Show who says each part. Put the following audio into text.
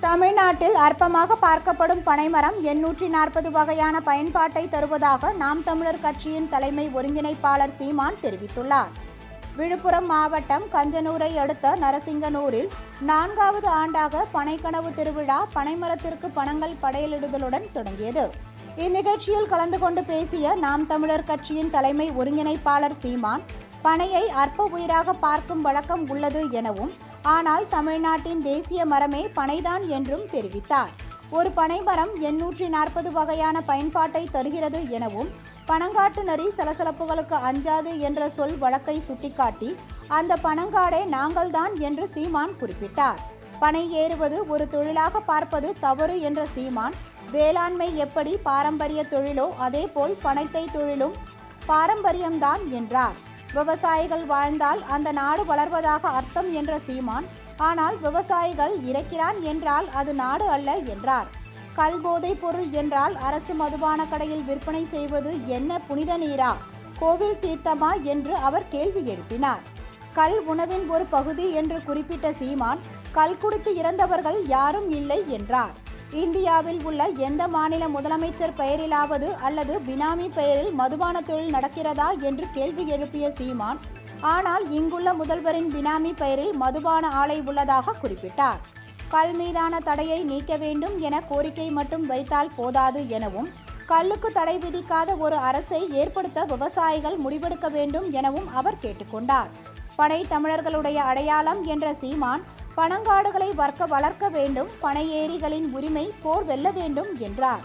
Speaker 1: தமிழ்நாட்டில் அற்பமாக பார்க்கப்படும் பனைமரம் 840 வகையான பயன்பாட்டை தருவதாக நாம் தமிழர் கட்சியின் தலைமை ஒருங்கிணைப்பாளர் சீமான் தெரிவித்துள்ளார். விழுப்புரம் மாவட்டம் கஞ்சனூரை அடுத்த நரசிங்கனூரில் 4வது ஆண்டாக பனைக்கனவு திருவிழா பனைமரத்திற்கு பணங்கள் படையலிடுதலுடன் தொடங்கியது. இந்நிகழ்ச்சியில் கலந்து கொண்டு பேசிய நாம் தமிழர் கட்சியின் தலைமை ஒருங்கிணைப்பாளர் சீமான், பனையை அற்ப உயிராக பார்க்கும் வழக்கம் உள்ளது எனவும், ஆனால் தமிழ்நாட்டின் தேசிய மரமே பனைதான் என்றும் தெரிவித்தார். ஒரு பனைமரம் 840 வகையான பயன்பாட்டை தருகிறது எனவும், பனங்காட்டு நரி சலசலப்புகளுக்கு அஞ்சாது என்ற சொல் வழக்கை சுட்டிக்காட்டி, அந்த பனங்காடே நாங்கள்தான் என்று சீமான் குறிப்பிட்டார். பனை ஏறுவது ஒரு தொழிலாக பார்ப்பது தவறு என்ற சீமான், வேளாண்மை எப்படி பாரம்பரிய தொழிலோ அதேபோல் பனைத்தை தொழிலும் பாரம்பரியம்தான் என்றார். விவசாயிகள் வாழ்ந்தால் அந்த நாடு வளர்வதாக அர்த்தம் என்ற சீமான், ஆனால் விவசாயிகள் இறக்கிறான் என்றால் அது நாடு அல்ல என்றார். கல் போதைப் பொருள் என்றால் அரசு மதுபான கடையில் விற்பனை செய்வது என்ன புனித நீரா, கோவில் தீர்த்தமா என்று அவர் கேள்வி எழுப்பினார். கல் உணவின் ஒரு பகுதி என்று குறிப்பிட்ட சீமான், கல் குடித்து இறந்தவர்கள் யாரும் இல்லை என்றார். இந்தியாவில் உள்ள எந்த மாநில முதலமைச்சர் பெயரிலாவது அல்லது பினாமி பெயரில் மதுபான தொழில் நடக்கிறதா என்று கேள்வி எழுப்பிய சீமான், ஆனால் இங்குள்ள முதல்வரின் பினாமி பெயரில் மதுபான ஆலை உள்ளதாக குறிப்பிட்டார். கல் மீதான தடையை நீக்க வேண்டும் என கோரிக்கை மட்டும் வைத்தால் போதாது எனவும், கல்லுக்கு தடை விதிக்காத ஒரு அரசை ஏற்படுத்த விவசாயிகள் முடிவெடுக்க வேண்டும் எனவும் அவர் கேட்டுக்கொண்டார். பனை தமிழர்களுடைய அடையாளம் என்ற சீமான், பனங்காடுகளை வளர்க்க வேண்டும், பனை ஏரிகளின் உரிமை போர் வெல்ல வேண்டும் என்றார்.